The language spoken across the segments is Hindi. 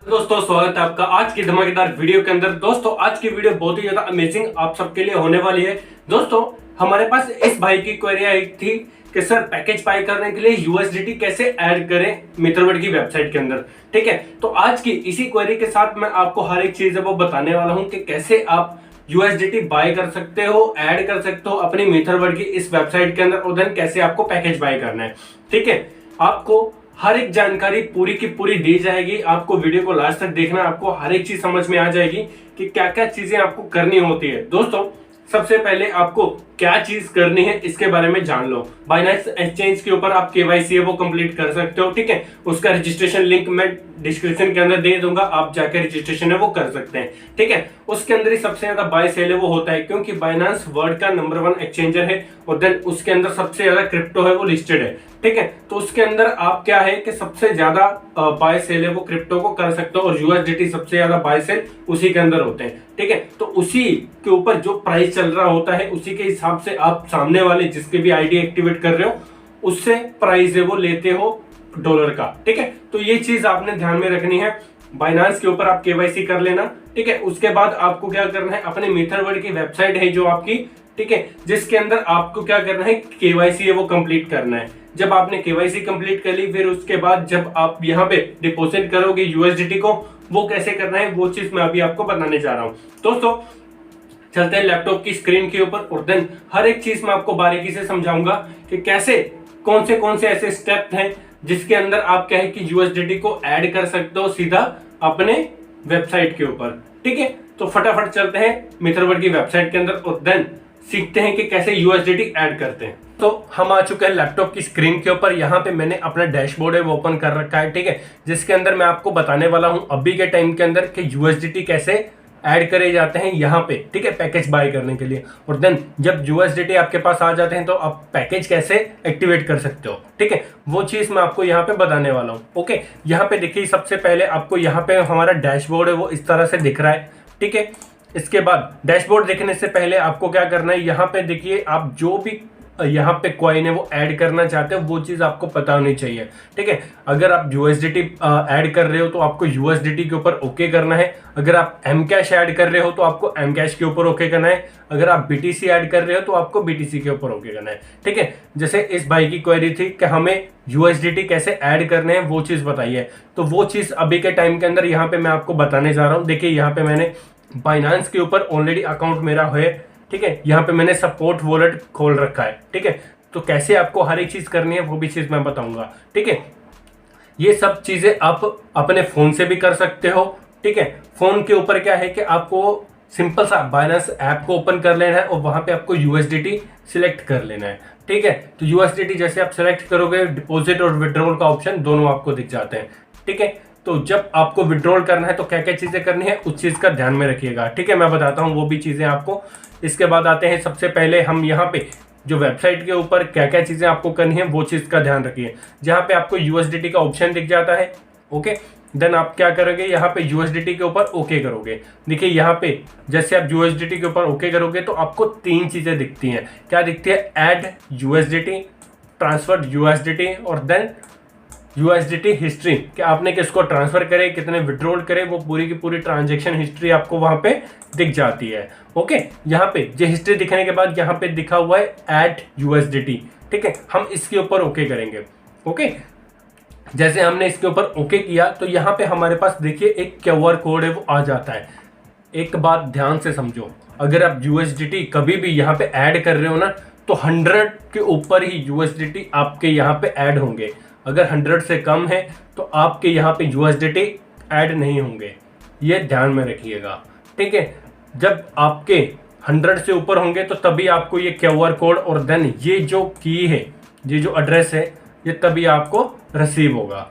दोस्तों स्वागत है आपका आज की धमाकेदार वीडियो के अंदर। दोस्तों आज की वीडियो बहुत ही ज्यादा अमेजिंग आप सबके लिए होने वाली है। दोस्तों हमारे पास इस भाई की क्वेरी आई थी कि सर पैकेज बाय करने के लिए यूएसडीटी कैसे ऐड करें मित्रवट की वेबसाइट के अंदर। ठीक है, तो आज की इसी क्वेरी के साथ मैं आपको हर एक चीज है वो बताने वाला हूं कि कैसे आप यूएसडीटी बाय कर सकते हो, ऐड कर सकते हो अपनी मित्रवट की इस वेबसाइट के अंदर और देन कैसे आपको पैकेज बाय करना है। ठीक है, आपको हर एक जानकारी पूरी की पूरी दी जाएगी। आपको वीडियो को लास्ट तक देखना, आपको हर एक चीज समझ में आ जाएगी कि क्या क्या चीजें आपको करनी होती है। दोस्तों सबसे पहले आपको क्या चीज करनी है इसके बारे में जान लो। बाइनेंस एक्सचेंज के ऊपर आप केवाईसी है वो कंप्लीट कर सकते हो। ठीक है, उसका रजिस्ट्रेशन लिंक मैं डिस्क्रिप्शन के अंदर दे दूंगा, आप जाकर रजिस्ट्रेशन है वो कर सकते हैं। ठीक है, उसके अंदर ही सबसे ज्यादा बाय सेल है वो होता है क्योंकि बाइनेंस वर्ल्ड का नंबर 1 एक्सचेंजर है और देन उसके अंदर सबसे ज्यादा क्रिप्टो है वो लिस्टेड है। ठीक है, तो उसके अंदर आप क्या है कि सबसे ज्यादा बाय सेल है वो क्रिप्टो को कर सकते हो और यूएसडीटी सबसे ज्यादा बाय सेल उसी के अंदर होते हैं। ठीक है, तो उसी के ऊपर जो प्राइस चल रहा होता है उसी के हिसाब से आप सामने वाले जिसके भी आईडी एक्टिवेट कर रहे हो उससे प्राइस है वो लेते हो डॉलर का। ठीक है, तो ये चीज आपने ध्यान में रखनी है। बाइनेंस के ऊपर आप केवाईसी कर लेना। ठीक है, उसके बाद आपको क्या करना है, अपने मित्रवट की वेबसाइट है जो आपकी, ठीक है, जिसके अंदर आपको क्या करना है, केवाईसी है वो कंप्लीट करना है। जब आपने केवाईसी कंप्लीट कर ली फिर उसके बाद जब आप यहाँ पे डिपॉजिट करोगे यूएसडीटी को, वो कैसे करना है वो चीज मैं अभी आपको बताने जा रहा हूँ। दोस्तों चलते हैं लैपटॉप की स्क्रीन के ऊपर और देन हर एक चीज मैं आपको बारीकी से समझाऊंगा कि कैसे कौन से ऐसे स्टेप हैं जिसके अंदर आप क्या है कि यूएसडीटी को ऐड कर सकते हो सीधा अपने वेबसाइट के ऊपर। ठीक है, तो फटाफट चलते हैं मित्रवट की वेबसाइट के अंदर और देन सीखते हैं कि कैसे यूएसडीटी ऐड करते हैं। तो हम आ चुके हैं लैपटॉप की स्क्रीन के ऊपर। यहाँ पे मैंने अपना डैशबोर्ड है वो ओपन कर रखा है। ठीक है, जिसके अंदर मैं आपको बताने वाला हूँ अभी के टाइम के अंदर कि यूएसडीटी कैसे ऐड करे जाते हैं यहाँ पे। ठीक है, पैकेज बाय करने के लिए और देन जब यूएसडीटी आपके पास आ जाते हैं तो आप पैकेज कैसे एक्टिवेट कर सकते हो। ठीक है, वो चीज मैं आपको यहाँ पे बताने वाला हूँ। ओके, यहाँ पे देखिए सबसे पहले आपको यहाँ पे हमारा डैशबोर्ड है वो इस तरह से दिख रहा है। ठीक है, इसके बाद डैशबोर्ड देखने से पहले आपको क्या करना है, यहाँ पे देखिए आप जो भी यहाँ पे कॉइन है वो ऐड करना चाहते हो वो चीज आपको पता होनी चाहिए। ठीक है, अगर आप यूएसडीटी ऐड कर रहे हो तो आपको यूएसडीटी के ऊपर ओके करना है। अगर आप एम कैश ऐड कर रहे हो तो आपको एम कैश के ऊपर ओके करना है। अगर आप बीटीसी ऐड कर रहे हो तो आपको बीटीसी के ऊपर ओके करना है। ठीक है, जैसे इस भाई की क्वेरी थी कि हमें यूएसडीटी कैसे ऐड करने हैं वो चीज बताइए, तो वो चीज अभी के टाइम के अंदर यहाँ पे मैं आपको बताने जा रहा हूँ। देखिए यहाँ पे मैंने बाइनेंस के ऊपर ऑलरेडी अकाउंट मेरा है। ठीक है, यहाँ पे मैंने सपोर्ट वॉलेट खोल रखा है। ठीक है, तो कैसे आपको हर एक चीज करनी है वो भी चीज मैं बताऊंगा। ठीक है, ये सब चीजें आप अपने फोन से भी कर सकते हो। ठीक है, फोन के ऊपर क्या है कि आपको सिंपल सा बाइनेंस ऐप को ओपन कर लेना है और वहां पे आपको यूएसडीटी सिलेक्ट कर लेना है। ठीक है, तो यूएसडीटी जैसे आप सिलेक्ट करोगे डिपॉजिट और विड्रॉल का ऑप्शन दोनों आपको दिख जाते हैं। ठीक है, तो जब आपको विड्रॉल करना है तो क्या क्या चीजें करनी है उस चीज का ध्यान में रखिएगा। ठीक है, मैं बताता हूँ वो भी चीजें आपको। इसके बाद आते हैं सबसे पहले हम यहाँ पे जो वेबसाइट के ऊपर क्या क्या चीजें आपको करनी है वो चीज का ध्यान रखिए। जहाँ पे आपको यूएसडीटी का ऑप्शन दिख जाता है, ओके, देन आप क्या करोगे, यहाँ पे यूएसडीटी के ऊपर ओके करोगे। देखिए यहाँ पे जैसे आप यूएसडीटी के ऊपर ओके करोगे तो आपको 3 चीजें दिखती हैं। क्या दिखती है, ऐड यूएसडीटी, ट्रांसफर यूएसडीटी और देन यूएसडीटी हिस्ट्री, कि आपने किसको ट्रांसफर करे, कितने विड्रॉल करे, वो पूरी की पूरी ट्रांजैक्शन हिस्ट्री आपको वहां पे दिख जाती है। ओके, यहाँ पे जो हिस्ट्री दिखने के बाद यहाँ पे दिखा हुआ है ऐड यूएसडीटी। ठीक है, हम इसके ऊपर ओके करेंगे। ओके, जैसे हमने इसके ऊपर ओके किया तो यहाँ पे हमारे पास देखिए एक क्यूआर कोड है वो आ जाता है। एक बात ध्यान से समझो, अगर आप यूएसडीटी कभी भी यहाँ पे ऐड कर रहे हो ना तो 100 के ऊपर ही यूएसडीटी आपके यहाँ पे ऐड होंगे। अगर 100 से कम है तो आपके यहाँ पे यूएसडीटी ऐड नहीं होंगे, ये ध्यान में रखिएगा। ठीक है, जब आपके 100 से ऊपर होंगे तो तभी आपको ये क्यूआर कोड और देन ये जो की है, ये जो एड्रेस है, ये तभी आपको रिसीव होगा।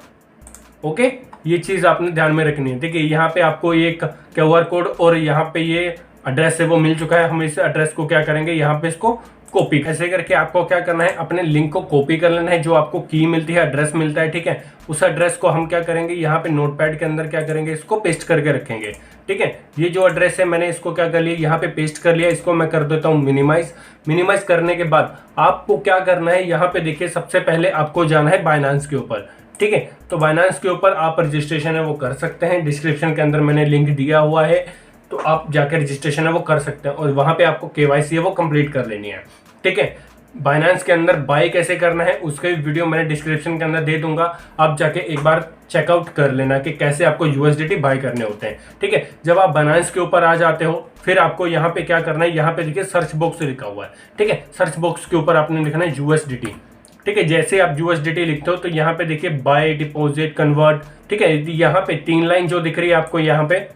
ओके, ये चीज आपने ध्यान में रखनी है। देखिए यहाँ पे आपको ये क्यूआर कोड और यहाँ पे ये एड्रेस है वो मिल चुका है। हम इस एड्रेस को क्या करेंगे, यहाँ पे इसको कॉपी ऐसे करके आपको क्या करना है, अपने लिंक को कॉपी कर लेना है। जो आपको की मिलती है, एड्रेस मिलता है, ठीक है, उस एड्रेस को हम क्या करेंगे, यहाँ पे नोटपैड के अंदर क्या करेंगे, इसको पेस्ट करके रखेंगे। ठीक है, ये जो एड्रेस है मैंने इसको क्या कर लिया, यहाँ पे पेस्ट कर लिया। इसको मैं कर देता हूँ मिनिमाइज। मिनिमाइज करने के बाद आपको क्या करना है, यहाँ पे देखिए सबसे पहले आपको जाना है बाइनेंस के ऊपर। ठीक है। तो बाइनांस के ऊपर आप रजिस्ट्रेशन है वो कर सकते हैं, डिस्क्रिप्शन के अंदर मैंने लिंक दिया हुआ है, तो आप जाकर रजिस्ट्रेशन है वो कर सकते हैं और वहाँ पे आपको KYC है वो कंप्लीट कर लेनी है। ठीक है। बाइनांस के अंदर बाय कैसे करना है उसका भी वीडियो मैंने डिस्क्रिप्शन के अंदर दे दूंगा, आप जाके एक बार चेकआउट कर लेना कि कैसे आपको USDT बाय करने होते हैं। ठीक है। जब आप बाइनांस के ऊपर आ जाते हो फिर आपको यहाँ पे क्या करना है, यहाँ पे देखिए सर्च बॉक्स लिखा हुआ है। ठीक है। सर्च बॉक्स के ऊपर आपने लिखना है USDT। ठीक है। जैसे आप USDT लिखते हो तो यहाँ पे देखिए बाय, डिपॉजिट, कन्वर्ट। ठीक है। यहाँ पे 3 लाइन जो दिख रही है आपको यहाँ पे,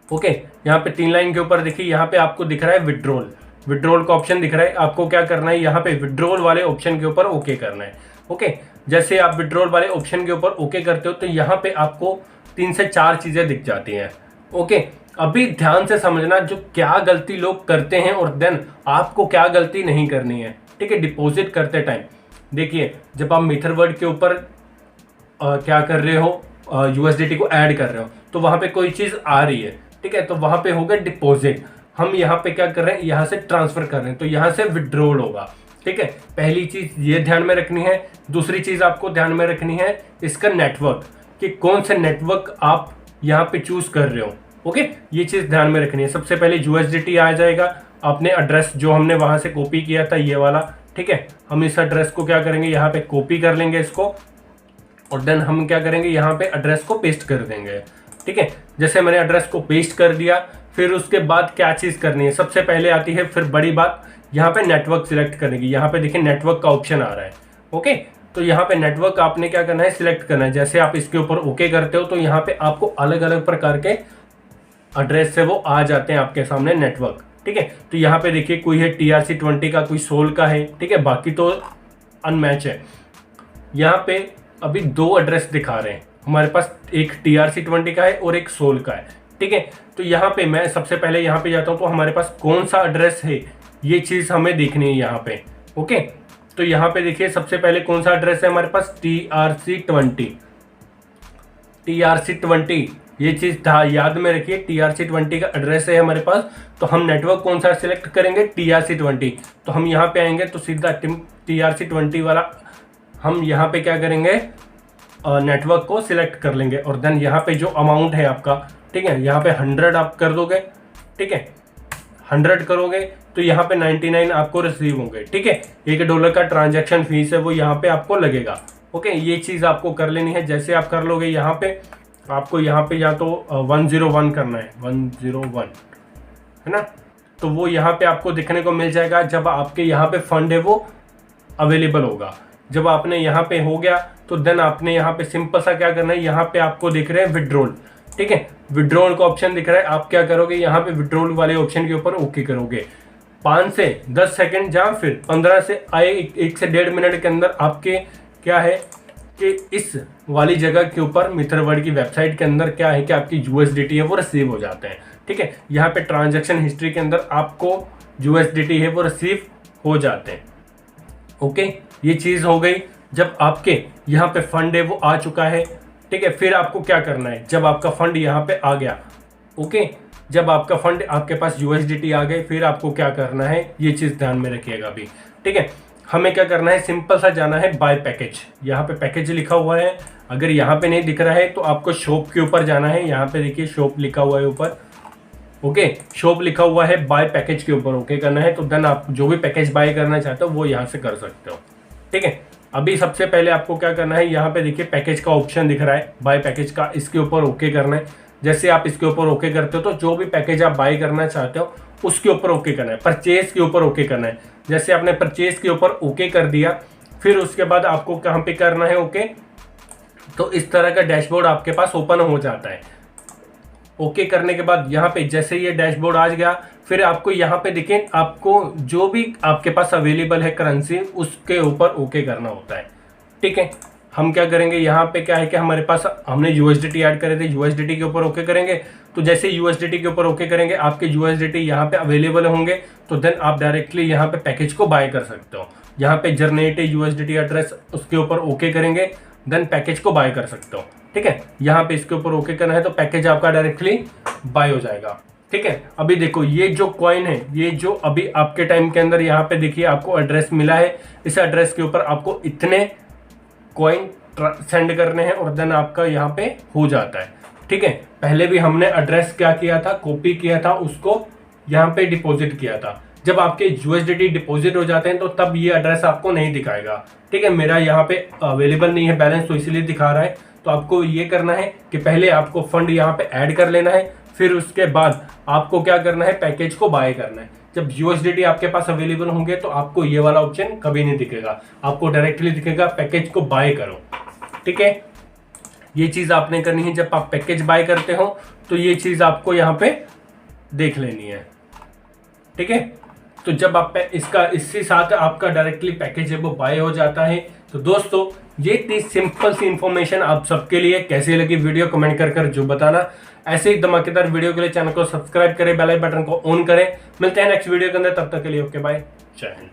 ओके, यहाँ पे 3 लाइन के ऊपर देखिए यहाँ पे आपको दिख रहा है विड्रॉल, विड्रॉल का ऑप्शन दिख रहा है। आपको क्या करना है, यहाँ पे विड्रॉल वाले ऑप्शन के ऊपर ओके करना है। ओके। जैसे आप विड्रॉल वाले ऑप्शन के ऊपर ओके करते हो तो यहाँ पे आपको 3 से 4 चीजें दिख जाती हैं। ओके। अभी ध्यान से समझना जो क्या गलती लोग करते हैं और देन आपको क्या गलती नहीं करनी है। ठीक है। डिपॉजिट करते टाइम देखिए जब आप मीथरवर्ड के ऊपर क्या कर रहे हो, USDT को ऐड कर रहे हो तो वहां पे कोई चीज आ रही है। ठीक है। तो वहां पे होगा डिपॉजिट, हम यहाँ पे क्या कर रहे हैं, यहाँ से ट्रांसफर कर रहे हैं तो यहाँ से विड्रॉल होगा। ठीक है। पहली चीज ये ध्यान में रखनी है। दूसरी चीज आपको ध्यान में रखनी है इसका नेटवर्क, कि कौन सा नेटवर्क आप यहाँ पे चूज कर रहे हो। ओके। ये चीज ध्यान में रखनी है। सबसे पहले USDT आ जाएगा, आपने एड्रेस जो हमने वहां से कॉपी किया था ये वाला। ठीक है। हम इस एड्रेस को क्या करेंगे, यहाँ पे कॉपी कर लेंगे इसको और देन हम क्या करेंगे, यहाँ पे एड्रेस को पेस्ट कर देंगे। ठीक है। जैसे मैंने एड्रेस को पेस्ट कर दिया फिर उसके बाद क्या चीज करनी है, सबसे पहले आती है फिर बड़ी बात, यहाँ पे नेटवर्क सिलेक्ट करने की। यहाँ पे देखिए नेटवर्क का ऑप्शन आ रहा है। ओके। तो यहाँ पे नेटवर्क आपने क्या करना है, सिलेक्ट करना है। जैसे आप इसके ऊपर ओके करते हो तो यहाँ पे आपको अलग अलग प्रकार के एड्रेस से वो आ जाते हैं आपके सामने नेटवर्क। ठीक है। तो यहाँ पे देखिए कोई है TRC20 का, कोई सोल का है। ठीक है। बाकी तो अनमैच है। यहाँ पे अभी 2 एड्रेस दिखा रहे हैं हमारे पास, एक TRC20 का है और एक सोल का है। ठीक है। तो यहाँ पे मैं सबसे पहले यहाँ पे जाता हूँ तो हमारे पास कौन सा एड्रेस है ये चीज हमें देखनी है यहाँ पे। ओके। तो यहाँ पे देखिए सबसे पहले कौन सा एड्रेस है हमारे पास, TRC20। TRC20 ये चीज याद में रखिए, TRC20 का एड्रेस है हमारे पास। तो हम नेटवर्क कौन सा सिलेक्ट करेंगे, TRC20। तो हम यहाँ पे आएंगे तो सीधा TRC20 वाला हम यहाँ पे क्या करेंगे, नेटवर्क को सिलेक्ट कर लेंगे और देन यहाँ पे जो अमाउंट है आपका, ठीक है, यहाँ पे 100 आप कर दोगे। ठीक है। 100 करोगे तो यहाँ पे 99 आपको रिसीव होंगे। ठीक है। $1 का ट्रांजैक्शन फीस है वो यहाँ पे आपको लगेगा। ओके। ये चीज आपको कर लेनी है। जैसे आप कर लोगे यहाँ पे आपको यहाँ पे या तो 101 करना है, 101 है ना, तो वो यहाँ पे आपको दिखने को मिल जाएगा जब आपके यहाँ पे फंड है वो अवेलेबल होगा। जब आपने यहाँ पे हो गया तो देन आपने यहाँ पे सिंपल सा क्या करना है, यहाँ पे आपको दिख रहे हैं विड्रॉल। ठीक है। विड्रॉल का ऑप्शन दिख रहा है, आप क्या करोगे, यहाँ पे विड्रॉल वाले ऑप्शन के ऊपर ओके करोगे। 5 से 10 सेकंड या फिर 15 से 1 से 1.5 मिनट के अंदर आपके क्या है कि इस वाली जगह के ऊपर मीथरवर्ड की वेबसाइट के अंदर क्या है कि आपकी USDT है वो रिसीव हो जाते हैं। ठीक है। यहाँ पे ट्रांजैक्शन हिस्ट्री के अंदर आपको USDT है वो रिसीव हो जाते हैं। ओके। ये चीज हो गई। जब आपके यहाँ पे फंड है वो आ चुका है। ठीक है। फिर आपको क्या करना है, जब आपका फंड यहाँ पे आ गया, ओके, जब आपका फंड आपके पास USDT आ गए फिर आपको क्या करना है, ये चीज ध्यान में रखिएगा अभी। ठीक है। हमें क्या करना है, सिंपल सा जाना है बाय पैकेज। यहाँ पे पैकेज लिखा हुआ है, अगर यहाँ पे नहीं दिख रहा है तो आपको शॉप के ऊपर जाना है। यहाँ पे देखिए शॉप लिखा हुआ है ऊपर। ओके। शॉप लिखा हुआ है, बाय पैकेज के ऊपर ओके करना है। तो देन आप जो भी पैकेज बाय करना चाहते हो वो यहाँ से कर सकते हो। ठीक है। अभी सबसे पहले आपको क्या करना है, यहाँ पे देखिए पैकेज का ऑप्शन दिख रहा है, बाय पैकेज का, इसके ऊपर ओके करना है। जैसे आप इसके ऊपर ओके करते हो तो जो भी पैकेज आप बाय करना चाहते हो उसके ऊपर ओके करना है। परचेज के ऊपर ओके करना है। जैसे आपने परचेज के ऊपर ओके कर दिया फिर उसके बाद आपको कहाँ पे करना है ओके, तो इस तरह का डैशबोर्ड आपके पास ओपन हो जाता है। ओके करने के बाद यहाँ पे जैसे ये डैशबोर्ड आ गया फिर आपको यहाँ पे देखिए आपको जो भी आपके पास अवेलेबल है करेंसी उसके ऊपर ओके करना होता है। ठीक है। हम क्या करेंगे, यहाँ पे क्या है कि हमारे पास हमने USDT ऐड करे थे, USDT के ऊपर ओके करेंगे। तो जैसे USDT के ऊपर ओके करेंगे आपके USDT यहाँ पे अवेलेबल होंगे तो देन आप डायरेक्टली यहाँ पे पैकेज को बाय कर सकते हो। यहाँ पे जनरेट USDT एड्रेस उसके ऊपर ओके करेंगे देन पैकेज को बाय कर सकते हो। ठीक है। यहाँ पे इसके ऊपर ओके करना है तो पैकेज आपका डायरेक्टली बाय हो जाएगा। ठीक है। अभी देखो ये जो कॉइन है, ये जो अभी आपके टाइम के अंदर यहाँ पे देखिए आपको एड्रेस मिला है, इस एड्रेस के ऊपर आपको इतने कॉइन सेंड करने हैं और देन आपका यहाँ पे हो जाता है। ठीक है, पहले भी हमने एड्रेस क्या किया था, कॉपी किया था, उसको यहाँ पे डिपॉजिट किया था। जब आपके USDT डिपॉजिट हो जाते हैं तो तब ये एड्रेस आपको नहीं दिखाएगा। ठीक है, मेरा यहाँ पे अवेलेबल नहीं है बैलेंस, तो इसीलिए दिखा रहा है। तो आपको ये करना है कि पहले आपको फंड यहाँ पे ऐड कर लेना है, फिर उसके बाद आपको क्या करना है, पैकेज को बाय करना है। जब USDT आपके पास अवेलेबल होंगे तो आपको ये वाला ऑप्शन कभी नहीं दिखेगा, आपको डायरेक्टली दिखेगा पैकेज को बाय करो। ठीक है, ये चीज आपने करनी है। जब आप पैकेज बाय करते हो तो ये चीज आपको यहाँ पे देख लेनी है। ठीक है, तो जब आप इसके साथ आपका डायरेक्टली पैकेज है वो बाय हो जाता है। तो दोस्तों ये थी सिंपल सी इंफॉर्मेशन आप सबके लिए। कैसी लगी वीडियो कमेंट कर जो बताना। ऐसे ही धमाकेदार वीडियो के लिए चैनल को सब्सक्राइब करें, बेल आइकन बटन को ऑन करें। मिलते हैं नेक्स्ट वीडियो के अंदर, तब तक के लिए ओके बाय, जय हिंद।